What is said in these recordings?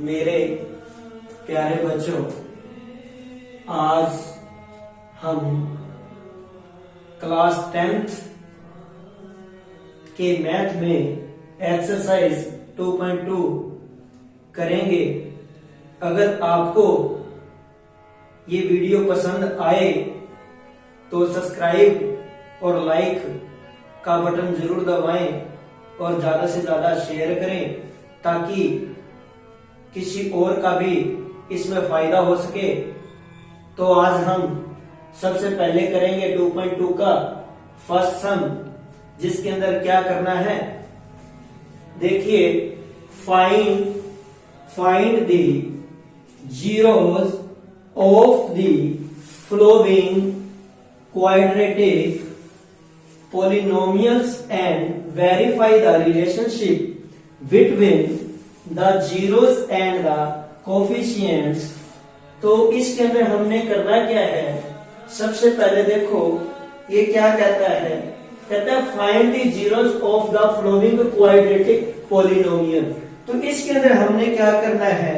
मेरे प्यारे बच्चों, आज हम क्लास 10th के मैथ में एक्सरसाइज 2.2 करेंगे। अगर आपको ये वीडियो पसंद आए तो सब्सक्राइब और लाइक का बटन जरूर दबाएं और ज्यादा से ज्यादा शेयर करें ताकि किसी और का भी इसमें फायदा हो सके। तो आज हम सबसे पहले करेंगे 2.2 का फर्स्ट सम, जिसके अंदर क्या करना है देखिए, find the zeros of the following quadratic polynomials and verify the relationship between the zeros and the coefficients। तो इसके अंदर हमने करना क्या है, सबसे पहले देखो ये क्या कहता है, कहता है find the zeros of the following quadratic polynomial। तो इसके अंदर हमने क्या करना है,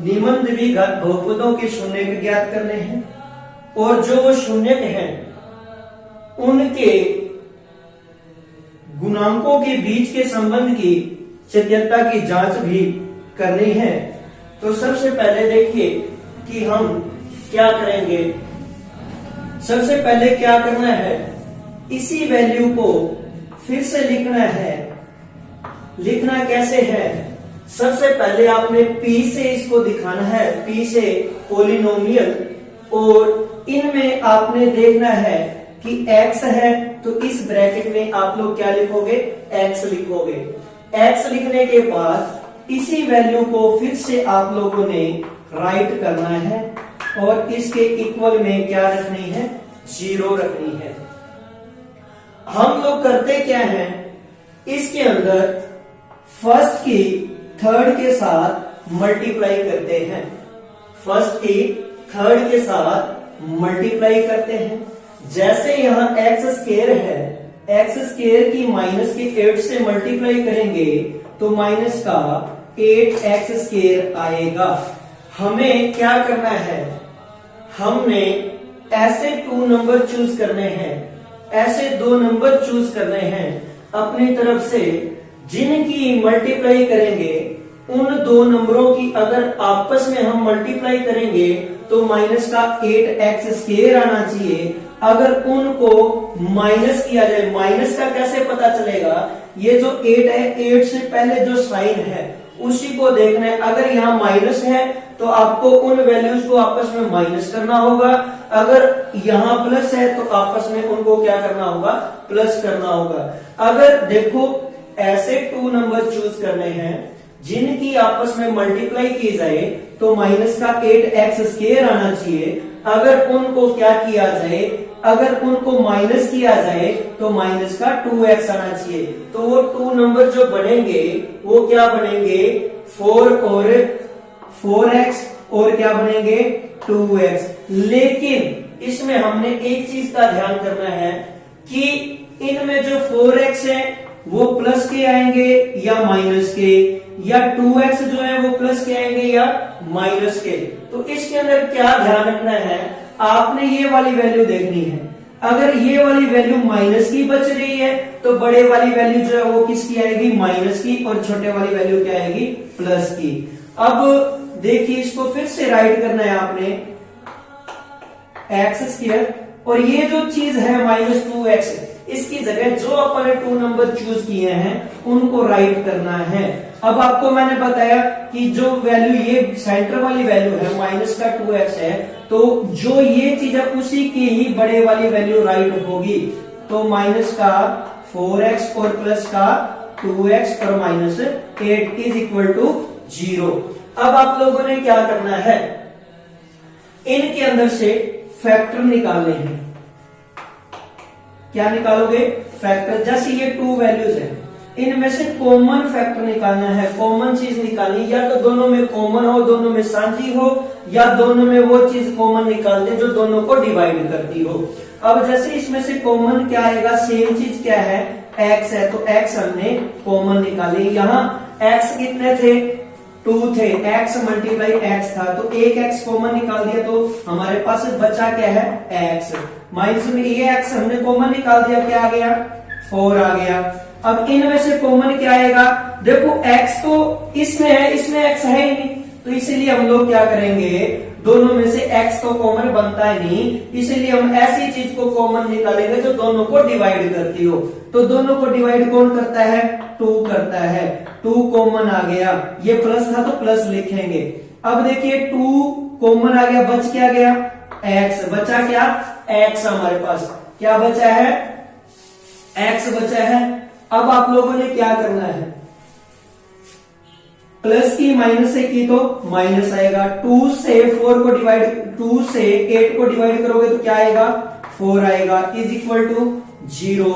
निम्न द्विघात बहुपदों के शून्य ज्ञात करने हैं और जो वो शून्य हैं उनके गुणांकों के बीच के संबंध की सत्यता की जांच भी करनी है। तो सबसे पहले देखिए कि हम क्या करेंगे। सबसे पहले क्या करना है, इसी वैल्यू को फिर से लिखना है। लिखना कैसे है, सबसे पहले आपने P से इसको दिखाना है, P से पोलिनोमियल, और इनमें आपने देखना है कि x है तो इस ब्रैकेट में आप लोग क्या लिखोगे, x लिखोगे। x लिखने के बाद इसी वैल्यू को फिर से आप लोगों ने राइट करना है और इसके इक्वल में क्या रखनी है, 0 रखनी है। हम लोग करते क्या है, इसके अंदर फर्स्ट की थर्ड के साथ मल्टीप्लाई करते हैं। फर्स्ट की थर्ड के साथ मल्टीप्लाई करते हैं। जैसे यहाँ एक्स स्क्वायर है, एक्स स्क्वायर की माइनस के 8 से मल्टीप्लाई करेंगे तो माइनस का 8x स्क्वायर आएगा। हमें क्या करना है, हमने ऐसे 2 नंबर चूज करने हैं, ऐसे 2 नंबर चूज करने हैं अपनी तरफ से, जिनकी मल्टीप्लाई करेंगे उन 2 नंबरों की अगर आपस में हम मल्टीप्लाई करेंगे तो माइनस का 8x स्क्वायर आना चाहिए। अगर उनको माइनस किया जाए, माइनस का कैसे पता चलेगा, ये जो 8 है, 8 से पहले जो साइन है उसी को देखना है। अगर यहाँ माइनस है तो आपको उन वैल्यूज को आपस में माइनस करना होगा, अगर यहाँ प्लस है तो आपस में उनको क्या करना होगा, प्लस करना होगा। अगर देखो ऐसे 2 नंबर चूज करने हैं जिनकी आपस में मल्टीप्लाई की जाए तो माइनस का 8x स्क्वायर आना चाहिए। अगर उनको क्या किया जाए, अगर उनको माइनस किया जाए तो माइनस का 2x आना चाहिए। तो वो 2 नंबर जो बनेंगे वो क्या बनेंगे, 4x और क्या बनेंगे, 2x। लेकिन इसमें हमने एक चीज का ध्यान करना है कि इनमें जो 4x है वो प्लस के आएंगे या माइनस के, या 2x जो है वो प्लस के आएंगे या माइनस के। तो इसके अंदर क्या ध्यान रखना है, आपने ये वाली वैल्यू देखनी है। अगर ये वाली वैल्यू माइनस की बच रही है तो बड़े वाली वैल्यू जो है वो किसकी आएगी, माइनस की, और छोटे वाली वैल्यू क्या आएगी, प्लस की। अब देखिए इसको फिर से राइट करना है आपने, एक्स स्क्वायर, और ये जो चीज है माइनस 2x, इसकी जगह जो अपन ने 2 नंबर चूज किए हैं उनको राइट करना है। अब आपको मैंने बताया कि जो वैल्यू ये सेंटर वाली वैल्यू है माइनस का 2x है, तो जो ये चीज है उसी की ही बड़े वाली वैल्यू राइट होगी। तो माइनस का 4x और प्लस का 2x और माइनस 8 इज इक्वल टू 0। अब आप लोगों ने क्या करना है, इनके अंदर से फैक्टर निकालने हैं। क्या निकालोगे, फैक्टर। जैसे ये 2 वैल्यूज है, इनमें से कॉमन फैक्टर निकालना है, कॉमन चीज निकालनी, या तो दोनों में कॉमन हो, दोनों में साझी हो, या दोनों में वो चीज कॉमन निकाल दे जो दोनों को डिवाइड करती हो। अब जैसे इसमें से कॉमन क्या आएगा, सेम चीज क्या है, x है, तो x हमने कॉमन निकाली। यहाँ x कितने थे, 2 थे, x मल्टीप्लाई x था, तो एक x कॉमन निकाल दिया तो हमारे पास बचा क्या है x, माइनस में ये x हमने कॉमन निकाल दिया, क्या आ गया 4 आ गया। अब इनमें से कॉमन क्या आएगा, देखो x तो इसमें है, इसमें x है ही नहीं, तो इसीलिए हम लोग क्या करेंगे, दोनों में से x तो कॉमन बनता है नहीं, इसीलिए हम ऐसी चीज को कॉमन निकालेंगे जो दोनों को डिवाइड करती हो। तो दोनों को डिवाइड कौन करता है, 2 करता है, 2 कॉमन आ गया, ये प्लस था तो प्लस लिखेंगे। अब देखिए 2 कॉमन आ गया, बच क्या गया x, बचा क्या x, हमारे पास क्या बचा है x बचा है। अब आप लोगों ने क्या करना है, प्लस की माइनस से की तो माइनस आएगा, 2 से 4 को डिवाइड, 2 से 8 को डिवाइड करोगे तो क्या आएगा 4 आएगा, इज इक्वल टू 0।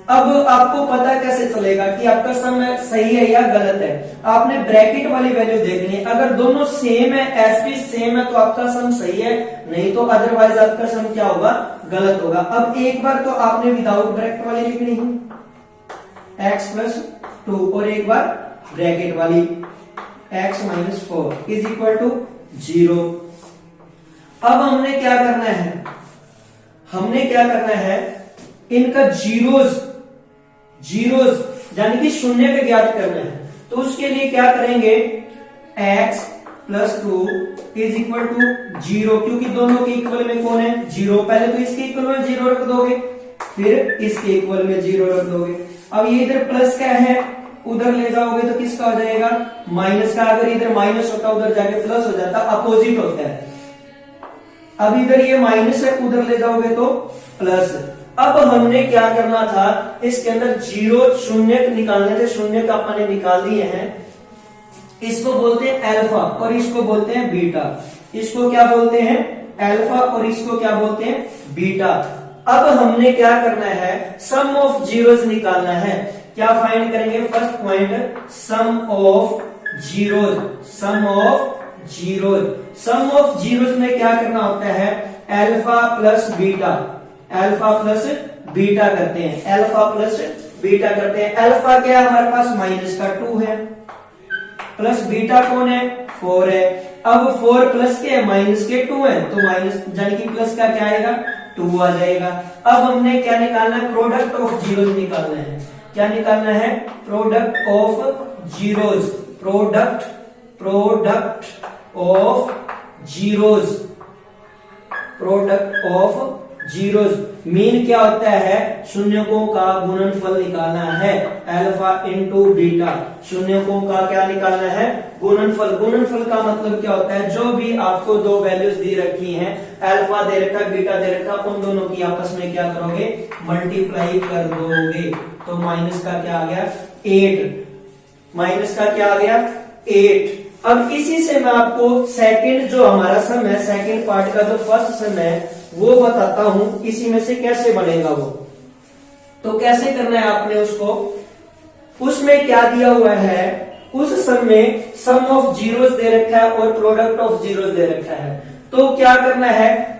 अब आपको पता कैसे चलेगा कि आपका सम सही है या गलत है, आपने ब्रैकेट वाली वैल्यू देखनी है, अगर दोनों सेम है, एसपी सेम है तो आपका सम सही है, नहीं तो अदरवाइज आपका सम क्या होगा, गलत होगा। अब एक बार तो आपने विदाउट ब्रैकेट वाली लिखनी है x प्लस 2 और एक बार ब्रैकेट वाली x minus 4 is equal to 0। अब हमने क्या करना है, हमने क्या करना है, इनका जीरोज यानी कि शून्य का ज्ञात करना है, तो उसके लिए क्या करेंगे, x plus 2 is equal to 0, क्योंकि दोनों के इक्वल में कौन है 0, पहले तो इसके इक्वल में 0 रख दोगे, फिर इसके इक्वल में 0 रख दोगे। अब ये इधर प्लस का है, उधर ले जाओगे तो किसका हो जाएगा माइनस का, अगर इधर माइनस होता उधर जाके प्लस हो जाता, अपोजिट होता है। अब इधर ये माइनस है, उधर ले जाओगे तो प्लस। अब हमने क्या करना था, इसके अंदर 0 शून्य निकालने थे, शून्य का अपने निकाल दिए हैं, इसको बोलते हैं अल्फा और इसको बोलते हैं बीटा, इसको क्या बोलते हैं अल्फा और इसको क्या बोलते हैं बीटा। अब हमने क्या करना है, सम ऑफ जीरोस निकालना है, क्या फाइंड करेंगे, first point sum of zeros, sum of zeros, sum of zeros में क्या करना होता है, alpha plus beta, alpha plus beta करते हैं, अल्फा प्लस बीटा करते हैं। अल्फा क्या है हमारे पास माइनस का 2 है, प्लस बीटा कौन है 4 है। अब 4 प्लस के माइनस के 2 है, तो माइनस यानी कि प्लस का क्या आएगा 2 आ जाएगा। अब हमने क्या निकालना है, प्रोडक्ट ऑफ जीरोस निकालना है, क्या निकालना है, product of zeros, product of zeros, product of zeros mean क्या होता है, शून्यकों का गुणनफल निकालना है, अल्फा इंटू बीटा, शून्यकों का क्या निकालना है गुणनफल। गुणनफल का मतलब क्या होता है, जो भी आपको दो वैल्यूज दी रखी हैं, अल्फा दे रखा बीटा दे रखा, उन दोनों की आपस में क्या करोगे मल्टीप्लाई कर दोगे, तो माइनस का क्या आ गया 8, माइनस का क्या आ गया 8। अब इसी से मैं आपको सेकंड जो हमारा सम है, सेकंड पार्ट का जो फर्स्ट सम है वो बताता हूं, इसी में से कैसे बनेगा वो। तो कैसे करना है आपने उसको, उसमें क्या दिया हुआ है, उस सम में सम ऑफ जीरोस दे रखा है और प्रोडक्ट ऑफ जीरोस दे रखा है। तो क्या करना है,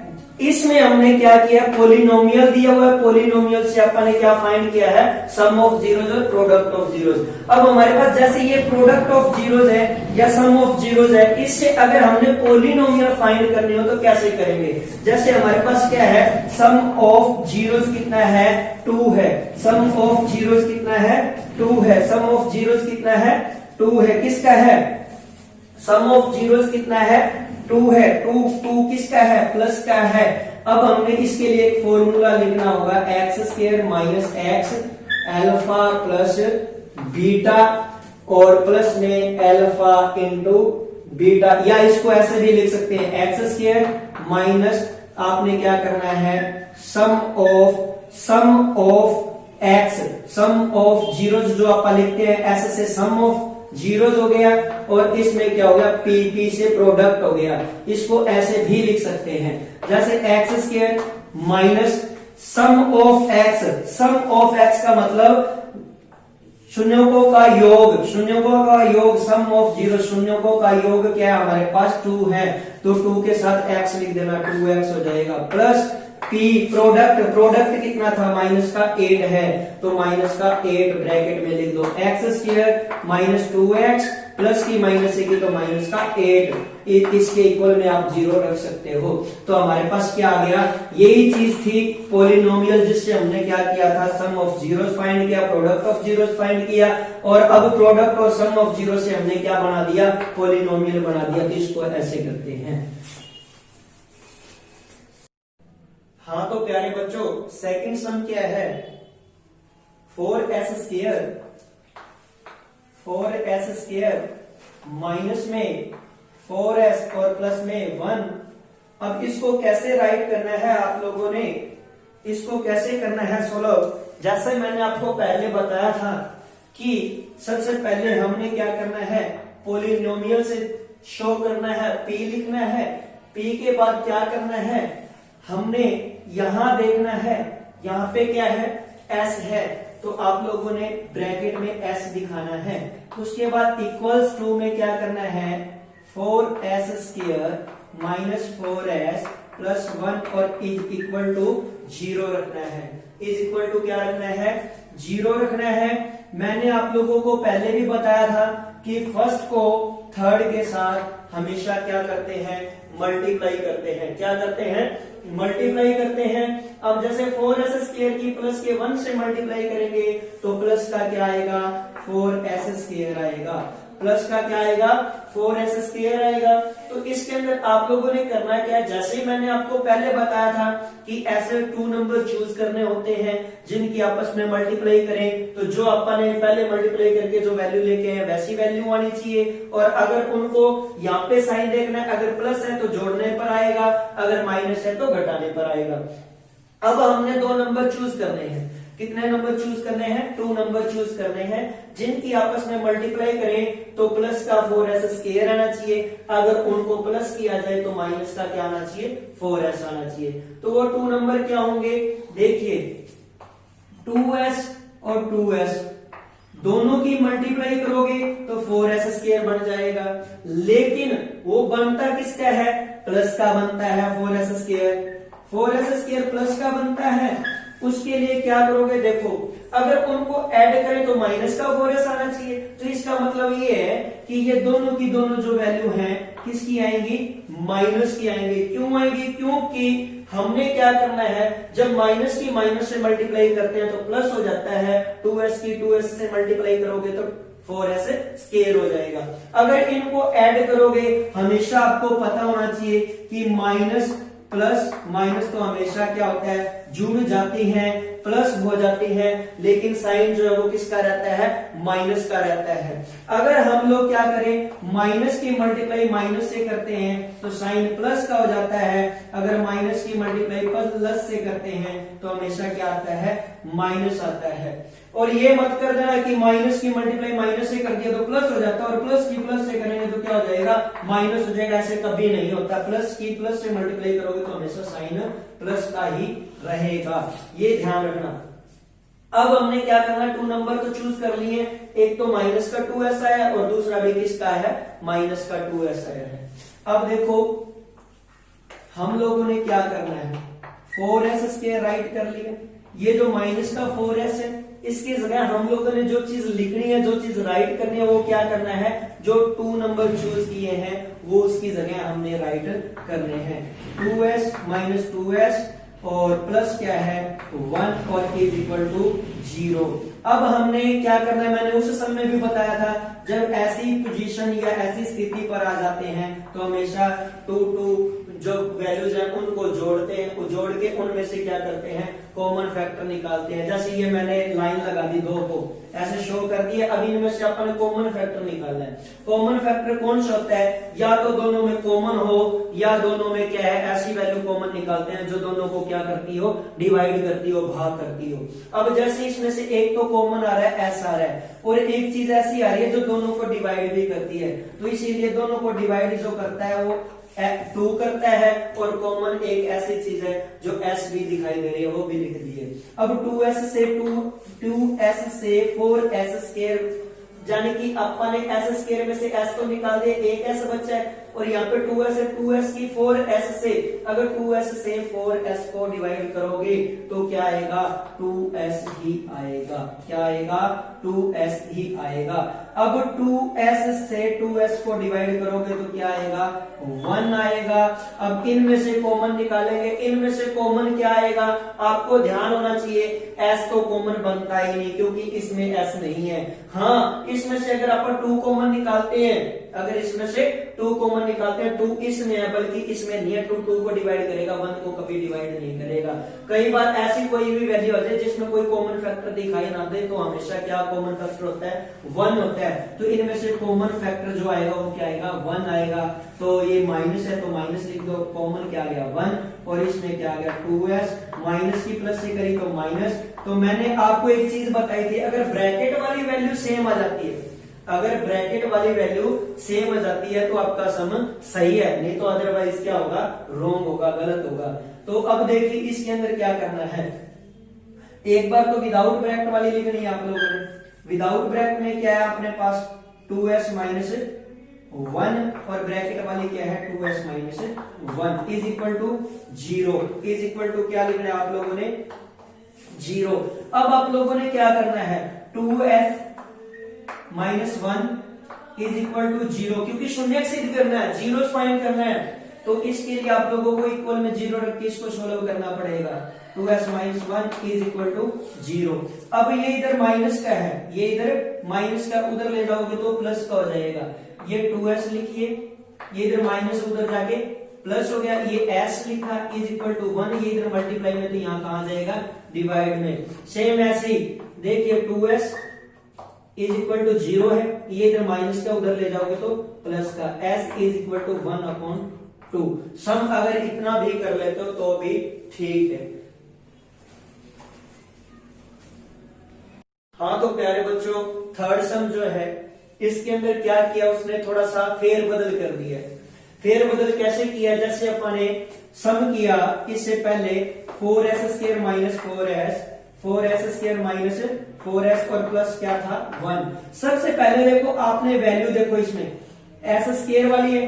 इसमें हमने क्या किया, पोलिनोमियल दिया हुआ है, पोलिनोमियल से अपन ने क्या फाइंड किया है, सम ऑफ जीरोस और प्रोडक्ट ऑफ जीरोस। अब हमारे पास जैसे ये प्रोडक्ट ऑफ जीरोस है या सम ऑफ जीरोस है, इससे अगर हमने पोलिनोमियल फाइंड करनी हो तो कैसे करेंगे, जैसे हमारे पास क्या है, सम ऑफ जीरोस कितना है 2 है, सम ऑफ जीरोस कितना है 2 है, सम ऑफ जीरोस कितना है 2 है, किसका है, सम ऑफ जीरोस कितना है 2 है, 2 किसका है प्लस का है। अब हमने इसके लिए एक फॉर्मूला लिखना होगा, x square minus x alpha plus beta और प्लस में अल्फा इंटू बीटा, या इसको ऐसे भी लिख सकते हैं एक्स स्क्वायर माइनस आपने क्या करना है sum of x, sum of zeros जो आप लिखते हैं ऐसे से सम ऑफ जीरोस हो गया, और इसमें क्या हो गया पी से प्रोडक्ट हो गया, इसको ऐसे भी लिख सकते हैं जैसे x square minus sum of x, sum of x का मतलब शून्यों का योग, शून्यों का योग, सम ऑफ जीरो, शून्यों का योग क्या है हमारे पास 2 है, तो 2 के साथ x लिख देना 2x हो जाएगा, प्लस पी प्रोडक्ट कितना था, माइनस का 8 है, तो माइनस का 8 ब्रैकेट में लिख दो, x square minus 2x plus की माइनस की तो माइनस का 8, इसके इक्वल में आप 0 रख सकते हो। तो हमारे पास क्या आ गया, यही चीज थी पॉलिनोमियल जिससे हमने क्या किया था, सम ऑफ जीरोस फाइंड किया, प्रोडक्ट ऑफ जीरोस फाइंड किया, और अब प्रोडक्ट और सम ऑफ जीरो से हमने क्या बना दिया, पॉलिनोमियल बना दिया। तो इसको ऐसे करते हैं। हाँ तो प्यारे बच्चों, सेकंड सम क्या है, 4s स्क्वायर माइनस में 4s और प्लस में 1। अब इसको कैसे राइट करना है, आप लोगों ने इसको कैसे करना है सोल्व, जैसे मैंने आपको पहले बताया था कि सबसे पहले हमने क्या करना है, पॉलिनोमियल से शो करना है, p लिखना है, p के बाद क्या करना है, हमने यहां देखना है, यहां पे क्या है, s है, तो आप लोगों ने ब्रैकेट में s दिखाना है। उसके बाद इक्वल्स टू में क्या करना है, 4s square minus 4s plus 1 और इज इक्वल टू 0 रखना है। इज इक्वल टू क्या रखना है, 0 रखना है। मैंने आप लोगों को पहले भी बताया था कि फर्स्ट को थर्ड के साथ हमेशा क्या करते हैं, मल्टीप्लाई करते हैं। क्या करते हैं, मल्टीप्लाई करते हैं। अब जैसे 4s स्क्वायर की प्लस के 1 से मल्टीप्लाई करेंगे तो प्लस का क्या आएगा, 4s स्क्वायर आएगा, प्लस का क्या आएगा, 4s स्क्वायर आएगा। तो इसके अंदर आप लोगों ने करना क्या है, जैसे ही मैंने आपको पहले बताया था कि ऐसे 2 नंबर चूज करने होते हैं जिनकी आपस में मल्टीप्लाई करें, तो जो अपन ने पहले मल्टीप्लाई करके जो वैल्यू लेके आए वैसी वैल्यू आनी चाहिए। और अगर उनको यहाँ पे साइन देखना है, अगर प्लस है तो जोड़ने पर आएगा, अगर माइनस है तो घटाने पर आएगा। अब हमने 2 नंबर चूज करने हैं। कितने नंबर चूज करने हैं, 2 नंबर चूज करने हैं जिनकी आपस में मल्टीप्लाई करें तो प्लस का 4s स्क्वायर आना चाहिए, अगर उनको प्लस किया जाए तो माइनस का क्या आना चाहिए, 4s आना चाहिए। तो वो 2 नंबर क्या होंगे, देखिए 2s और 2s दोनों की मल्टीप्लाई करोगे तो 4s स्क्वायर बन जाएगा, लेकिन वो बनता किसका है, प्लस का बनता है 4s square. 4s square plus का बनता है, उसके लिए क्या करोगे, देखो अगर उनको ऐड करें तो माइनस का 4s आना चाहिए। तो इसका मतलब ये है कि ये दोनों की दोनों जो वैल्यू हैं किसकी आएंगी, माइनस की आएंगी। क्यों आएंगी, क्योंकि हमने क्या करना है, जब माइनस की माइनस से मल्टीप्लाई करते हैं तो प्लस हो जाता है, 2s की 2s से मल्टीप्लाई करोगे तो 4s स्क्वायर हो जाएगा। अगर इनको ऐड करोगे, हमेशा आपको पता होना चाहिए कि माइनस प्लस माइनस तो हमेशा क्या होता है, जुड़ जाती हैं, प्लस हो जाती हैं, लेकिन साइन जो है वो किसका रहता है, माइनस का रहता है। अगर हम लोग क्या करें, माइनस की मल्टीप्लाई माइनस से करते हैं तो साइन प्लस का हो जाता है, अगर माइनस की मल्टीप्लाई प्लस से करते हैं तो हमेशा क्या आता है, माइनस आता है। और ये मत कर देना कि माइनस की मल्टीप्लाई माइनस से कर दिया तो प्लस हो जाता है, और प्लस की प्लस से करेंगे तो क्या हो जाएगा, माइनस हो जाएगा। ऐसे कभी नहीं होता, प्लस की प्लस से मल्टीप्लाई करोगे तो हमेशा साइन प्लस का ही रहेगा, ये ध्यान रखना। अब हमने क्या करना, 2 नंबर तो चूज कर लिए, एक तो माइनस का 2s आया और दूसरा भी किसका है, माइनस का 2s आया है। अब देखो हम लोगों ने क्या करना है, 4s स्क्वायर राइट कर लिया, ये जो माइनस का 4s है इसकी जगह हम लोगों ने जो चीज लिखनी है, जो चीज राइट करनी है, वो क्या करना है, जो 2 नंबर चूज किए हैं वो उसकी जगह हमने राइट करने हैं। 2s माइनस 2s और प्लस क्या है 1 और इज इक्वल टू 0। अब हमने क्या करना है, मैंने उस समय भी बताया था, जब ऐसी पोजीशन या ऐसी स्थिति पर आ जाते हैं तो हमेशा 2 जो वैल्यूज हैं उनको जोड़ते हैं, जोड़ के उनमें से क्या करते हैं, कॉमन फैक्टर निकालते हैं। जैसे ये मैंने लाइन लगा दी 2 को ऐसे शो कर दिया, अब इनमें से अपन कॉमन फैक्टर निकालना है। कॉमन फैक्टर कौन सा होता है, या तो दोनों में कॉमन हो या दोनों में क्या है, ऐसी वैल्यू कॉमन निकालते हैं जो दोनों को क्या करती हो, डिवाइड करती हो, भाग करती हो। अब जैसे इसमें से एक तो कॉमन आ रहा है, s आ रहा है, और एक चीज ऐसी आ रही है जो दोनों को डिवाइड भी करती है, तो इसीलिए दोनों को डिवाइड जो करता है वो 2 करता है, और कॉमन एक ऐसी चीज है जो s भी दिखाई दे रही है, वो भी लिख दी है। अब 2s से 4s स्क्वायर यानी कि अपन ने एस स्क्वायर में से एस तो निकाल दिया, एक एस बचा है और यहाँ पे 2s है, 2s की 4s से अगर 2s से 4s को डिवाइड करोगे तो क्या आएगा, 2s ही आएगा। क्या आएगा, 2s ही आएगा। अब 2s से 2s को डिवाइड करोगे तो क्या आएगा, 1 आएगा। अब इनमें से कॉमन निकालेंगे, इनमें से कॉमन क्या आएगा, आपको ध्यान होना चाहिए s तो कॉमन बनता ही नहीं क्योंकि इसमें s नहीं है। हाँ, इसमें से अगर अपन 2 कॉमन निकालते हैं, अगर इसमें से 2 कॉमन निकालते हैं, 2 इसमें है बल्कि इसमें नहीं है, 2 को डिवाइड करेगा, 1 को कभी डिवाइड नहीं करेगा। कई बार ऐसी कोई भी वैल्यू आ जाए जिसमें कोई कॉमन फैक्टर दिखाई ना दे तो हमेशा क्या कॉमन फैक्टर होता है, 1 होता है। तो इनमें से कॉमन फैक्टर जो आएगा वो क्या आएगा, 1 आएगा। तो ये माइनस है तो माइनस लिख दो, कॉमन क्या आ गया 1 और इसमें क्या आ गया 2s, माइनस की प्लस से करी तो माइनस। तो मैंने आपको एक चीज बताई थी, अगर ब्रैकेट वाली वैल्यू सेम आ जाती है, अगर ब्रैकेट वाली वैल्यू सेम आ जाती है तो आपका सम सही है, नहीं तो अदरवाइज क्या होगा, रॉन्ग होगा, गलत होगा। तो अब देखिए इसके अंदर क्या करना है, एक बार तो विदाउट ब्रैकेट वाली लिखनी है आप लोगों ने। विदाउट ब्रैकेट में क्या है अपने पास 2s माइनस 1 और ब्रैकेट वाली क्या है 2s minus 1 is equal to 0, is equal to क्या लिखना है आप लोगों ने, 0। अब आप लोगों ने क्या करना है, 2s minus 1 is equal to 0, क्योंकि शून्य सिद्ध करना है, जीरो फाइंड करना है, तो इसके लिए आप लोगों को इक्वल में 0 रख के इसको सोल्व करना पड़ेगा। 2s minus 1 is equal to 0। अब ये इधर माइनस का है, ये इधर माइनस का, उधर ले जाओगे तो प्लस का हो जाएगा। ये 2s लिखिए, ये इधर माइनस उधर जाके प्लस हो गया, ये s लिखा इज इक्वल टू 1, ये इधर मल्टीप्लाई में तो यहाँ कहा जाएगा डिवाइड में। सेम ऐसे ही देखिए 2s इज इक्वल टू 0 है, ये इधर माइनस का उधर ले जाओगे तो प्लस का, s इज इक्वल टू 1/2। सम अगर इतना भी कर लेते हो तो भी ठीक है। हाँ तो प्यारे बच्चों, थर्ड सम जो है इसके अंदर क्या किया उसने, थोड़ा सा फेर बदल कर दिया। फेर बदल कैसे किया, जैसे अपन ने सम किया इससे पहले 4s square minus 4s square minus 4s और प्लस क्या था 1। सबसे पहले देखो आपने वैल्यू देखो, इसमें s स्क्वायर वाली है,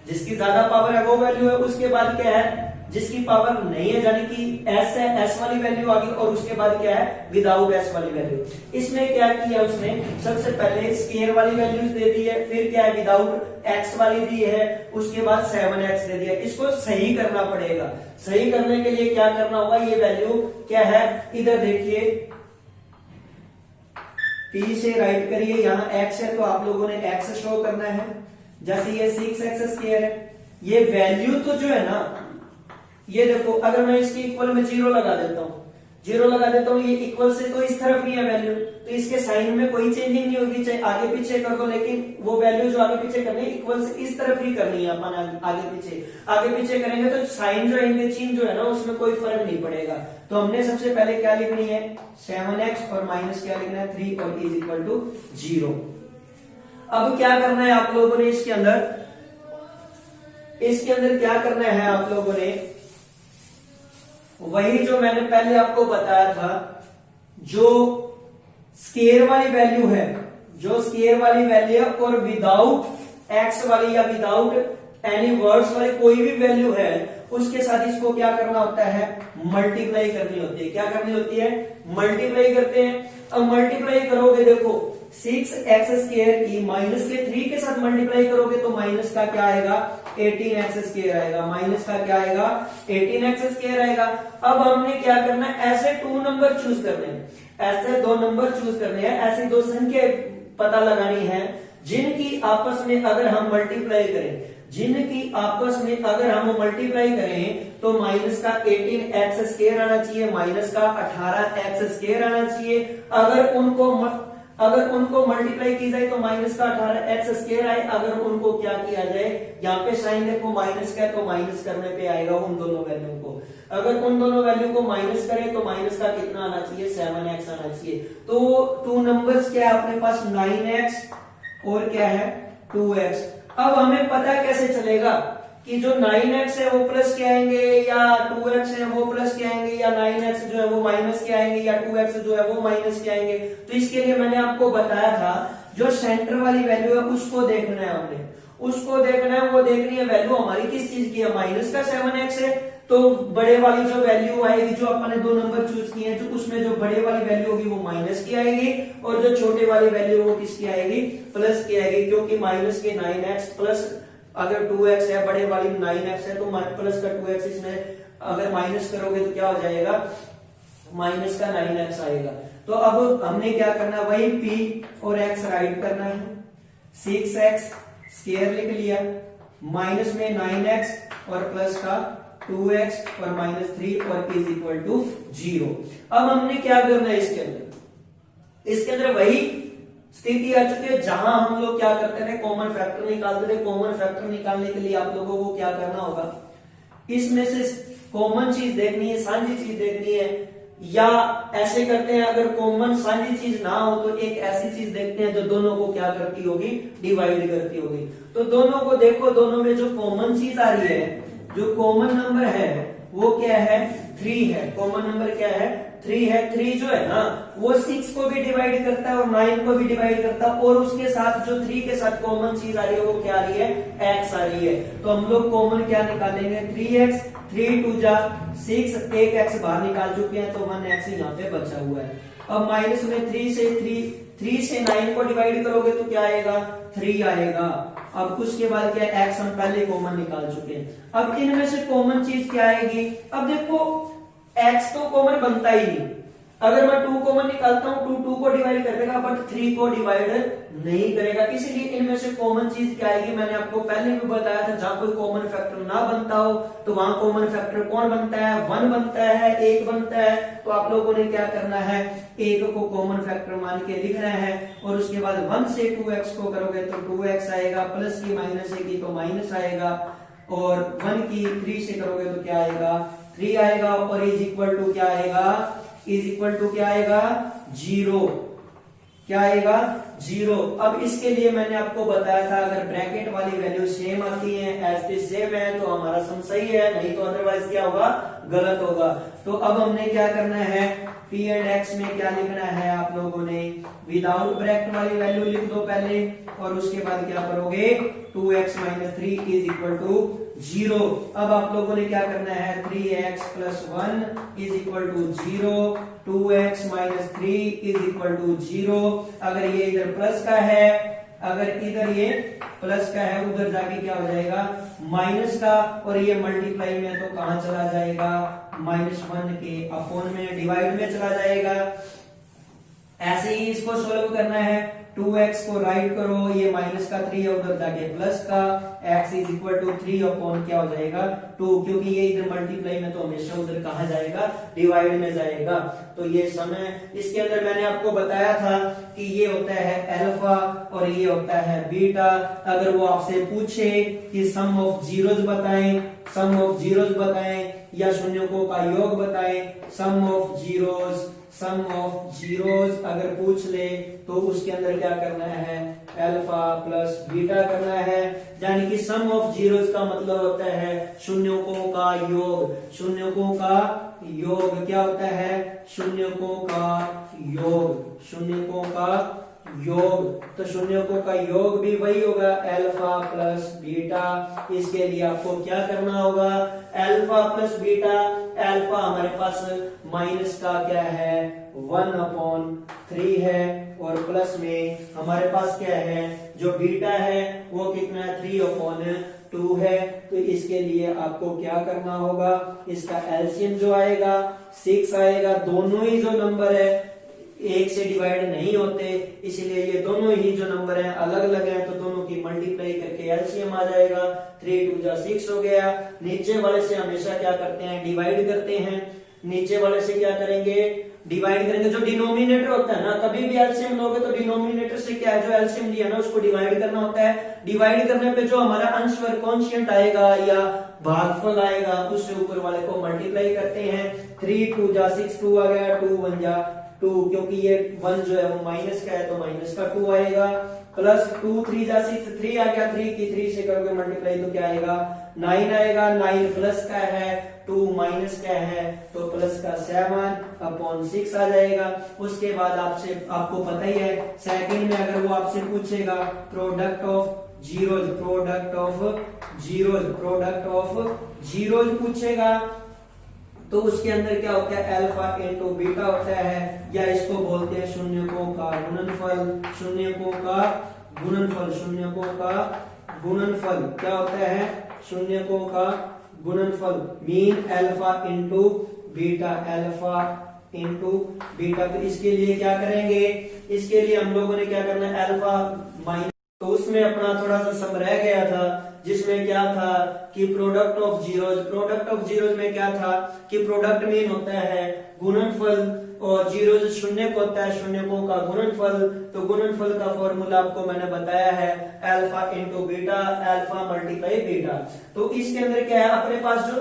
जिसकी ज्यादा पावर है वो वैल्यू है, उसके बाद क्या है जिसकी पावर नहीं है, यानी कि s है, s वाली वैल्यू आ गई, और उसके बाद क्या है विदाउट s वाली वैल्यू। इसमें क्या किया उसने, सबसे पहले स्क्वायर वाली वैल्यूज दे दी है, फिर क्या है विदाउट x वाली दी है, उसके बाद 7x दे दिया। इसको सही करना पड़ेगा। सही करने के लिए क्या करना होगा, ये वैल्यू क्या है, इधर देखिए p से राइट करिए, यहाँ x है तो आप लोगों ने x शो करना है। जैसे ये 6x स्क्वायर है, ये वैल्यू तो जो है ना, ये देखो अगर मैं इसके इक्वल में 0 लगा देता हूँ, 0 लगा देता हूँ, ये इक्वल से तो इस तरफ ही है वैल्यू, तो इसके साइन में कोई चेंजिंग नहीं होगी, चाहे आगे पीछे कर दो, लेकिन वो वैल्यू जो आगे पीछे करनी है इक्वल से इस तरफ ही करनी है अपन। आगे पीछे करेंगे तो साइन जो है, इनके चिन्ह जो है ना, उसमें कोई फर्क नहीं पड़ेगा। तो हमने सबसे पहले क्या लिखनी है 7x और माइनस क्या लिखना है 3 और इज इक्वल टू 0। अब क्या करना है आप लोगों ने, इसके अंदर क्या करना है आप लोगों ने, वही जो मैंने पहले आपको बताया था, जो स्क्वायर वाली वैल्यू है, जो स्क्वायर वाली वैल्यू है और विदाउट एक्स वाली या विदाउट एनी वर्ड्स वाली कोई भी वैल्यू है, उसके साथ इसको क्या करना होता है, मल्टीप्लाई करनी होती है। क्या करनी होती है, मल्टीप्लाई करते हैं। अब मल्टीप्लाई करोगे, देखो 6x स्क्वायर की माइनस के 3 के साथ मल्टीप्लाई करोगे तो माइनस का क्या आएगा 18x स्क्वायर आएगा, माइनस का क्या आएगा 18x स्क्वायर आएगा। अब हमने क्या करना है, ऐसे 2 नंबर चूज करने हैं, ऐसे 2 नंबर चूज करने हैं, ऐसी 2 संख्या पता लगानी है जिनकी आपस में अगर हम मल्टीप्लाई करें, तो माइनस का 18x स्क्वायर आना चाहिए, माइनस का 18x स्क्वायर आना चाहिए। अगर उनको मल्टीप्लाई की जाए तो माइनस का 18x स्क्वायर आए। अगर उनको क्या किया जाए, यहाँ पे साइन देखो माइनस का है तो माइनस करने पे आएगा उन दोनों वैल्यू को। अगर उन दोनों वैल्यू को माइनस करें तो माइनस का कितना आना चाहिए 7x आना चाहिए। तो 2 नंबर्स क्या है अपने पास 9x और क्या है 2x। अब हमें पता कैसे चलेगा कि जो 9x है वो प्लस के आएंगे या 2x है वो प्लस के आएंगे या 9x जो है वो माइनस के आएंगे या 2x जो है वो माइनस के आएंगे। तो इसके लिए मैंने आपको बताया था जो सेंटर वाली वैल्यू है उसको देखना है, हमने उसको देखना है। वो देखनी है वैल्यू हमारी किस चीज की है, माइनस का 7x है। तो बड़े वाली जो वैल्यू आएगी, जो अपन ने दो नंबर चूज किए हैं, जो उसमें जो बड़े वाली वैल्यू होगी वो माइनस की आएगी और जो छोटे वाली वैल्यू वो किसकी आएगी, प्लस की आएगी। क्योंकि माइनस के 9x प्लस अगर 2x है, बड़े वाली 9x है तो प्लस का 2x, इसमें अगर माइनस करोगे तो क्या हो जाएगा, माइनस का 9x आएगा। तो अब हमने क्या करना है, वही p और x राइट करना है। 6x स्क्वायर लिख लिया, माइनस में 9x और प्लस का 2x और माइनस 3 और इज इक्वल टू 0। अब हमने क्या करना है इसके अंदर, इसके अंदर वही स्थिति आ चुकी है जहां हम लोग क्या करते थे, कॉमन फैक्टर निकालते थे। कॉमन फैक्टर निकालने के लिए आप लोगों को क्या करना होगा, इसमें से कॉमन चीज देखनी है, साझी चीज देखनी है, या ऐसे करते हैं अगर कॉमन साझी चीज ना हो तो एक ऐसी चीज देखते हैं जो दोनों को क्या करती होगी, डिवाइड करती होगी। तो दोनों को देखो, दोनों में जो कॉमन चीज आ रही है, जो कॉमन नंबर है वो क्या है, 3 है। कॉमन नंबर क्या है, 3 है। 3 जो है ना वो 6 को भी डिवाइड करता है और 9 को भी डिवाइड करता है, और उसके साथ जो 3 के साथ कॉमन चीज आ रही है वो क्या आ रही है, x आ रही है। तो हम लोग कॉमन क्या निकालेंगे, 3x, 3 2 जा 6, एक x बाहर निकाल चुके हैं तो 1x यहाँ पे बचा हुआ है। अब माइनस में 3 से 9 को डिवाइड करोगे तो क्या आएगा, 3 आएगा। अब उसके बाद क्या, x हम पहले कॉमन निकाल चुके हैं। अब इनमें से कॉमन चीज क्या आएगी, अब देखो x तो कॉमन बनता ही नहीं। अगर मैं 2 कॉमन निकालता हूं, 2 को डिवाइड कर देगा बट 3 को डिवाइड नहीं करेगा। इसलिए इनमें से कॉमन चीज क्या आएगी, मैंने आपको पहले भी बताया था, जहां कोई कॉमन फैक्टर ना बनता हो तो वहां कॉमन फैक्टर कौन बनता है, 1 बनता है, 1 बनता है। तो आप लोगों ने क्या करना है, 1 को कॉमन फैक्टर मान के लिखना है और उसके बाद 1 से 2x को करोगे तो 2x आएगा, प्लस की माइनस की तो माइनस आएगा, और 1 की 3 से करोगे तो क्या आएगा, 3 आएगा, और इज इक्वल टू क्या आएगा, इज इक्वल टू क्या आएगा, 0। क्या आएगा, 0। अब इसके लिए मैंने आपको बताया था अगर ब्रैकेट वाली वैल्यू सेम आती है, एज इट सेम है, तो हमारा सम सही है, नहीं तो अदरवाइज क्या होगा, गलत होगा। तो अब हमने क्या करना है, p एंड x में क्या लिखना है आप लोगों ने, विदाउट ब्रैकेट वाली वैल्यू लिख दो पहले, और उसके बाद क्या करोगे, 2x minus 3 is equal to 0। अब आप लोगों ने क्या करना है, 3x plus 1 is equal to 0, 2x minus 3 is equal to 0। अगर ये इधर प्लस का है, अगर इधर ये प्लस का है, उधर जाके क्या हो जाएगा, माइनस का, और ये मल्टीप्लाई में तो कहां चला जाएगा, -1 के अपॉन में, डिवाइड में चला जाएगा। ऐसे ही इसको सोल्व करना है, 2x को राइट करो, ये माइनस का 3 है, उधर जाके प्लस का, x is equal to 3 upon क्या हो जाएगा, 2, क्योंकि ये इधर मल्टीप्लाई में तो हमेशा उधर कहा जाएगा, डिवाइड में जाएगा। तो ये समय इसके अंदर मैंने आपको बताया था कि ये होता है अल्फा और ये होता है बीटा। अगर वो आपसे पूछे कि सम ऑफ जीरोस बताएं, सम ऑफ जीरोस बताएं, या शून्यकों का योग बताएं, sum of zeros, sum of zeros अगर पूछ ले तो उसके अंदर क्या करना है, अल्फा प्लस बीटा करना है। यानी कि सम ऑफ जीरोस का मतलब होता है शून्यकों का योग। शून्यकों का योग क्या होता है, शून्यकों का योग, शून्यकों का योग। तो शून्यकों का योग भी वही होगा, अल्फा प्लस बीटा। इसके लिए आपको क्या करना होगा, अल्फा प्लस बीटा। अल्फा हमारे पास माइनस का क्या है, 1/3 है, और प्लस में हमारे पास क्या है, जो बीटा है वो कितना है, 3/2 है। तो इसके लिए आपको क्या करना होगा, इसका एलसीएम जो आएगा 6 आएगा। दोनों ही जो नंबर है एक से डिवाइड नहीं होते, इसलिए ये दोनों ही जो नंबर हैं अलग अलग हैं, तो दोनों की मल्टीप्लाई करके एलसीएम आ जाएगा। 3 2 6 हो गया। नीचे वाले से हमेशा क्या करते हैं, डिवाइड करते हैं। नीचे वाले से क्या करेंगे, डिवाइड करेंगे। जो डिनोमिनेटर होता है ना, कभी भी एलसीएम लोगे तो डिनोमिनेटर से क्या है, जो एलसीएम दिया ना उसको डिवाइड करना होता है। डिवाइड करने पे जो हमारा अंश व कॉन्शियंट आएगा या भागफल आएगा, उससे ऊपर वाले को मल्टीप्लाई करते हैं। 3 2 6 2 आ गया, 2 1 2, क्योंकि ये 1 जो है वो माइनस का है तो माइनस का 2 आएगा, प्लस 2 3 6 3 आ गया। 3 की 3 से करोगे मल्टीप्लाई तो क्या आएगा, 9 आएगा, 9 प्लस का है, 2 माइनस का है, तो प्लस का 7/6 आ जाएगा। उसके बाद आपको पता ही है सेकंड में अगर वो आपसे पूछेगा प्रोडक्ट ऑफ जीरोज पूछेगा, तो उसके अंदर क्या होता है, अल्फा इनटू बीटा होता है, या इसको बोलते हैं शून्यकों का गुणनफल क्या होता है, शून्यकों का गुणनफल, मीन अल्फा इनटू बीटा। तो इसके लिए क्या करेंगे, इसके लिए हम लोगों ने क्या करना है, अल्फा माइनस, तो उसमें अपना थोड़ा सा सम रह गया था, जिसमें क्या था कि प्रोडक्ट ऑफ जीरोज में क्या था कि प्रोडक्ट मीन होता है गुणनफल, और जीरोज शून्य को होता है शून्यकों का गुणनफल। तो गुणनफल का फॉर्मूला आपको मैंने बताया है alpha into beta, alpha multiply beta. तो इसके अंदर क्या है, अपने पास जो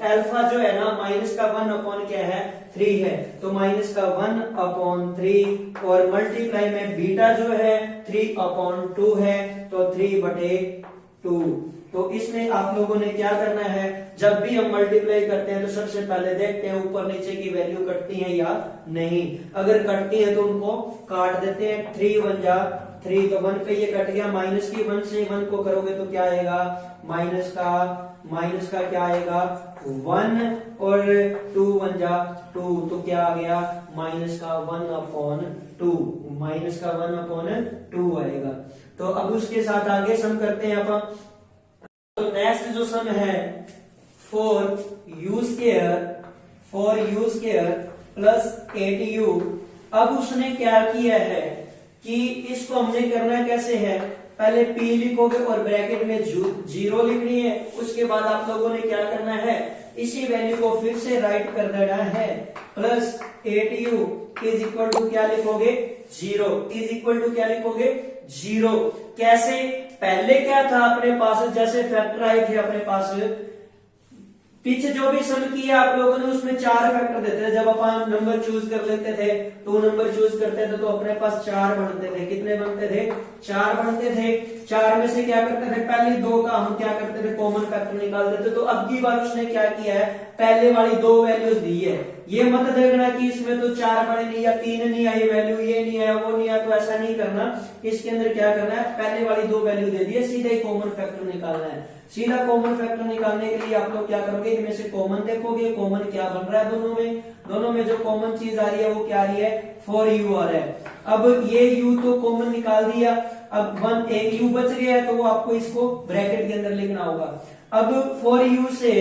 अल्फा जो है ना, माइनस का 1 अपॉन क्या है, 3 है, तो माइनस का 1/3, और मल्टीप्लाई में बीटा जो है 3/2 है, तो 3/2। तो इसमें आप लोगों ने क्या करना है, जब भी हम मल्टीप्लाई करते हैं तो सबसे पहले देखते हैं ऊपर नीचे की वैल्यू कटती है या नहीं। अगर कटती है तो उनको काट देते हैं, 3 1 जा 3, तो 1 पे ये कट गया, माइनस की 1 से 1 को करोगे तो क्या आएगा, माइनस का क्या आएगा 1, और 2 1 जा 2, तो क्या आ गया, माइनस का 1/2 आएगा। तो अब उसके साथ आगे सम करते हैं अपन। तो नेक्स्ट जो सम है 4u स्क्वायर प्लस 8u। अब उसने क्या किया है कि इसको हमने करना कैसे है, पहले p लिखोगे और ब्रैकेट में 0 लिखनी है, उसके बाद आप लोगों ने क्या करना है, इसी वैल्यू को फिर से राइट कर देना है, plus 8u is equal to क्या लिखोगे, 0 कैसे, पहले क्या था अपने पास, जैसे फैक्टर आए थे अपने पास, पीछे जो भी सम किया आप लोगों ने उसमें 4 फैक्टर देते थे। जब अपन नंबर चूज कर लेते थे, 2 नंबर चूज करते थे, तो अपने पास 4 बनते थे। कितने बनते थे, 4 बनते थे। 4 में से क्या करते थे, पहले 2 का हम क्या करते थे, कॉमन फैक्टर निकालते थे। तो अब की बार उसने क्या किया है, पहले वाली 2 वैल्यूज दी है, ये मत देखना कि इसमें तो 4 बने नहीं या 3 नहीं आई वैल्यू, ये नहीं आया वो नहीं आया, तो ऐसा नहीं करना। इसके अंदर क्या करना है, पहले वाली 2 वैल्यू दे दी है, सीधे ही कॉमन फैक्टर निकालना है। सीधा कॉमन फैक्टर निकालने के लिए आप लोग क्या करोगे, इनमें से कॉमन देखोगे, कॉमन क्या बन रहा है, दोनों में जो कॉमन चीज आ रही है वो क्या आ रही है, 4u आ रहा है। अब ये u तो कॉमन निकाल दिया, अब एक u बच गया है, तो वो आपको इसको ब्रैकेट के अंदर लिखना होगा। अब 4u से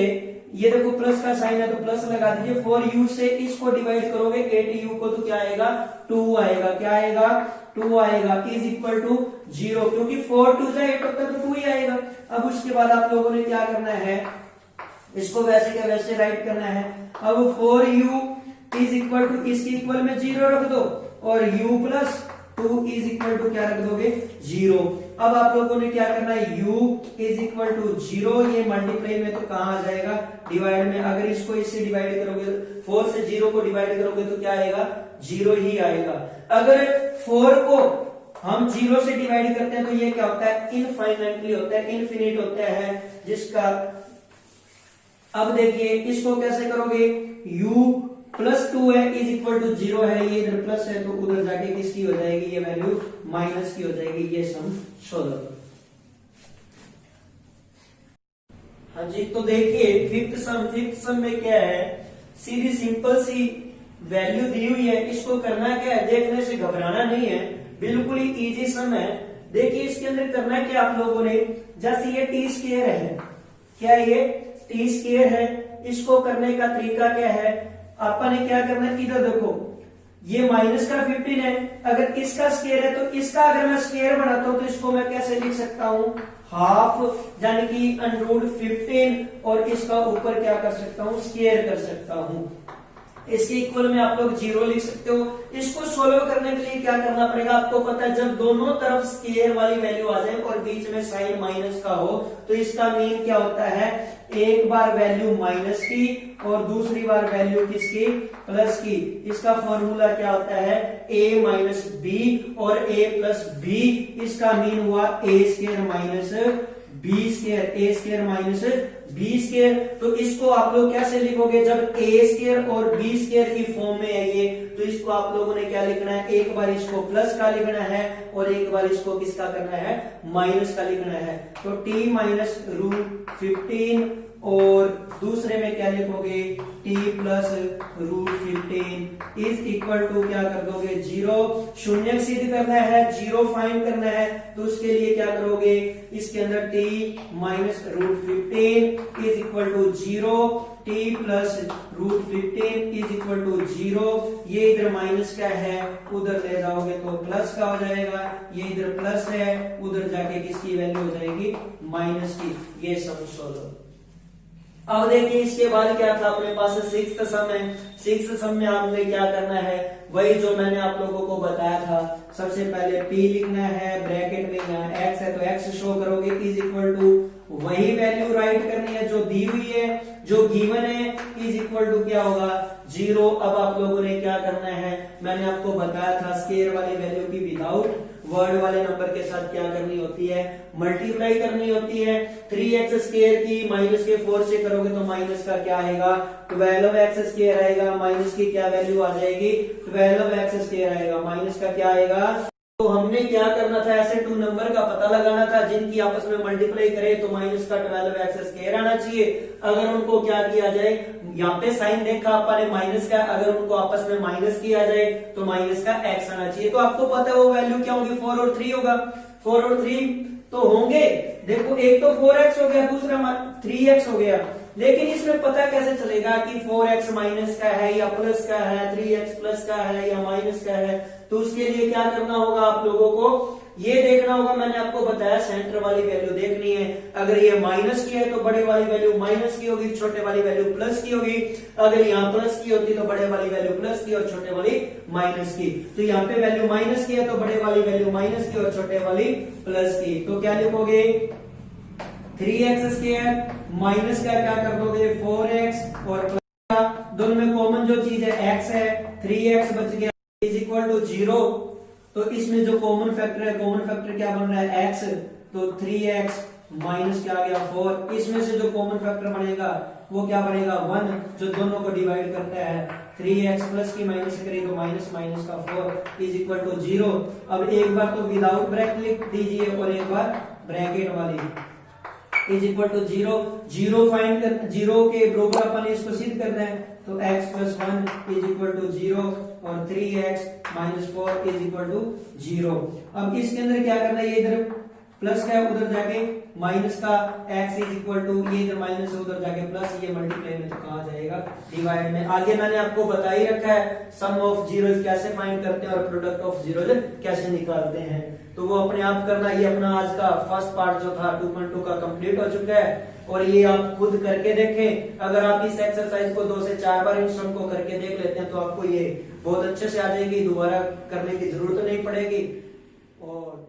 ये देखो प्लस का साइन है तो प्लस लगा दीजिए, 4u से इसको डिवाइड करोगे 8u को, तो क्या आएगा, 2 आएगा, क्या आएगा, 2 आएगा, इज इक्वल टू 0, क्योंकि 4 2 जा 8 होता है तो 2 ही आएगा। अब उसके बाद आप लोगों ने क्या करना है, इसको वैसे क्या वैसे राइट करना है। अब 4u इज इक्वल टू, इसके इक्वल में 0 रख दो, और u plus 2 is equal to क्या रख दोगे, 0। अब आप लोगों ने क्या करना है, u इज इक्वल टू 0, ये मल्टीप्लाई में तो कहां आ जाएगा, डिवाइड में। अगर इसको इससे डिवाइड करोगे, 4 से 0 को डिवाइड करोगे तो क्या आएगा, 0 ही आएगा। अगर 4 को हम 0 से डिवाइड करते हैं तो ये क्या होता है, इनफाइनाइटली होता है, इनफिनिट होता है, जिसका अब देखिए इसको कैसे करोगे, u प्लस 2 है इज इक्वल टू 0 है, ये इधर प्लस है तो उधर जाके किसकी हो जाएगी, ये वैल्यू माइनस की हो जाएगी। ये सम सोल्व। हाँ जी, तो देखिए फिफ्थ सम में क्या है, सीधी सिंपल सी वैल्यू दी हुई है, इसको करना क्या है, देखने से घबराना नहीं है, बिल्कुल ही इजी सम है। देखिए इसके अंदर करना क्या आप लोगों ने, जैसे ये टी स्क्वायर है, क्या ये टी स्क्वायर है, इसको करने का तरीका क्या है, आपने क्या करना है, इधर देखो ये माइनस का 15 है, अगर इसका स्क्वायर है तो इसका अगर मैं स्क्वायर बनाता हूं तो इसको मैं कैसे लिख सकता हूं, हाफ, यानी कि √15, और इसका ऊपर क्या कर सकता हूं, स्क्वायर कर सकता हूं। इसके इक्वल में आप लोग 0 लिख सकते हो। इसको सोल्व करने के लिए क्या करना पड़ेगा, आपको पता है जब दोनों तरफ स्क्वायर वाली वैल्यू आ जाए और बीच में साइन माइनस का हो तो इसका मीन क्या होता है, एक बार वैल्यू माइनस की और दूसरी बार वैल्यू किसकी, प्लस की। इसका फॉर्मूला क्या होता है, a माइनस बी और a प्लस बी, इसका मीन हुआ a square minus B square, A square minus B square. तो इसको आप लोग कैसे लिखोगे, जब ए स्क्वायर और बी स्क्वायर की फॉर्म में है ये, तो इसको आप लोगों ने क्या लिखना है, एक बार इसको प्लस का लिखना है और एक बार इसको किसका करना है, माइनस का लिखना है। तो टी माइनस रूट 15 और दूसरे में क्या लिखोगे, t plus root 15 is equal to क्या कर दोगे, 0। शून्य सिद्ध करना है, 0 फाइंड करना है, तो उसके लिए क्या करोगे, इसके अंदर t minus root 15 is equal to 0, t plus root 15 is equal to 0। ये इधर माइनस का है, उधर ले जाओगे तो प्लस का हो जाएगा, ये इधर प्लस है, उधर जाके किसकी वैल्यू हो जाएगी, माइनस की। ये सम सोल्व। अब देखिए इसके बाद क्या था अपने पास, सिक्स्थ सम है। सिक्स्थ सम में आपने क्या करना है, वही जो मैंने आप लोगों को बताया था। सबसे पहले p लिखना है, ब्रैकेट में यहाँ x है तो x शो करोगे, इज इक्वल टू वही वैल्यू राइट करनी है जो दी हुई है, जो गिवन है, इज इक्वल टू क्या होगा, 0। अब आप लोगों ने क्या करना है, मैंने आपको बताया था स्क्वायर वाली वैल्यू की विदाउट वर्ड वाले नंबर के साथ क्या करनी होती है, मल्टीप्लाई करनी होती है। 3x स्क्वायर की माइनस के 4 से करोगे तो माइनस का क्या आएगा, 12x स्क्वायर आएगा, माइनस की क्या वैल्यू आ जाएगी, 12x स्क्वायर आएगा, माइनस का क्या आएगा। तो हमने क्या करना था, ऐसे 2 नंबर का पता लगाना था जिनकी आपस में मल्टीप्लाई करे तो माइनस का 12x स्क्वायर आना चाहिए। अगर उनको क्या किया जाए, यहाँ पे साइन देखा आपने माइनस का, अगर उनको आपस में माइनस किया जाए तो माइनस का x आना चाहिए। तो आपको पता है वो वैल्यू क्या होगी, 4 और 3 होगा। 4 और 3 तो होंगे, देखो एक तो 4x हो गया, दूसरा 3x हो गया, लेकिन इसमें पता कैसे चलेगा कि 4x माइनस का है या प्लस का है, 3x प्लस का है या माइनस का है। तो उसके लिए क्या करना होगा, आप लोगों को ये देखना होगा, मैंने आपको बताया सेंटर वाली वैल्यू देखनी है। अगर ये माइनस की है तो बड़े वाली वैल्यू माइनस की होगी, छोटे वाली वैल्यू प्लस की होगी। अगर यहाँ प्लस की होती तो बड़े वाली वैल्यू प्लस की और छोटे वाली माइनस की। तो यहाँ पे वैल्यू माइनस की है तो बड़े वाली वैल्यू माइनस की और छोटे वाली प्लस की। तो क्या लिखोगे, 3x स्क्वायर माइनस का क्या कर दोगे, 4x और प्लस का, दोनों में कॉमन जो चीज है x है, 3x बच गया, इज इक्वल टू 0। तो इसमें जो कॉमन फैक्टर है, कॉमन फैक्टर क्या बन रहा है, x, तो 3x माइनस क्या आ गया 4। इसमें से जो कॉमन फैक्टर बनेगा वो क्या बनेगा, 1, जो दोनों को डिवाइड करता है। 3x प्लस की माइनस करें तो माइनस माइनस का 4 इज इक्वल टू 0। अब एक बार तो विदाउट ब्रैकेट लिख दीजिए और एक बार ब्रैकेट वाली, इज इक्वल टू 0। 0 फाइंड कर, 0 के बराबर अपन इसको सिद्ध करना है, तो x plus 1 is equal to 0 और 3x minus 4 is equal to 0। अब इसके अंदर क्या करना है, ये इधर प्लस का है, उधर जाके माइनस का, x इज इक्वल टू, ये इधर माइनस है उधर जाके प्लस, ये मल्टीप्लाई में तो कहा जाएगा डिवाइड में। आगे मैंने आपको बता ही रखा है सम ऑफ जीरोज कैसे फाइंड करते हैं और प्रोडक्ट ऑफ जीरोज कैसे निकालते हैं, तो वो अपने आप करना। ये अपना आज का फर्स्ट पार्ट जो था 2.2 का कंप्लीट हो चुका है और ये आप खुद करके देखें। अगर आप इस एक्सरसाइज को 2 से 4 बार इन सम को करके देख लेते हैं तो आपको ये बहुत अच्छे से आ जाएगी, दोबारा करने की जरूरत नहीं पड़ेगी। और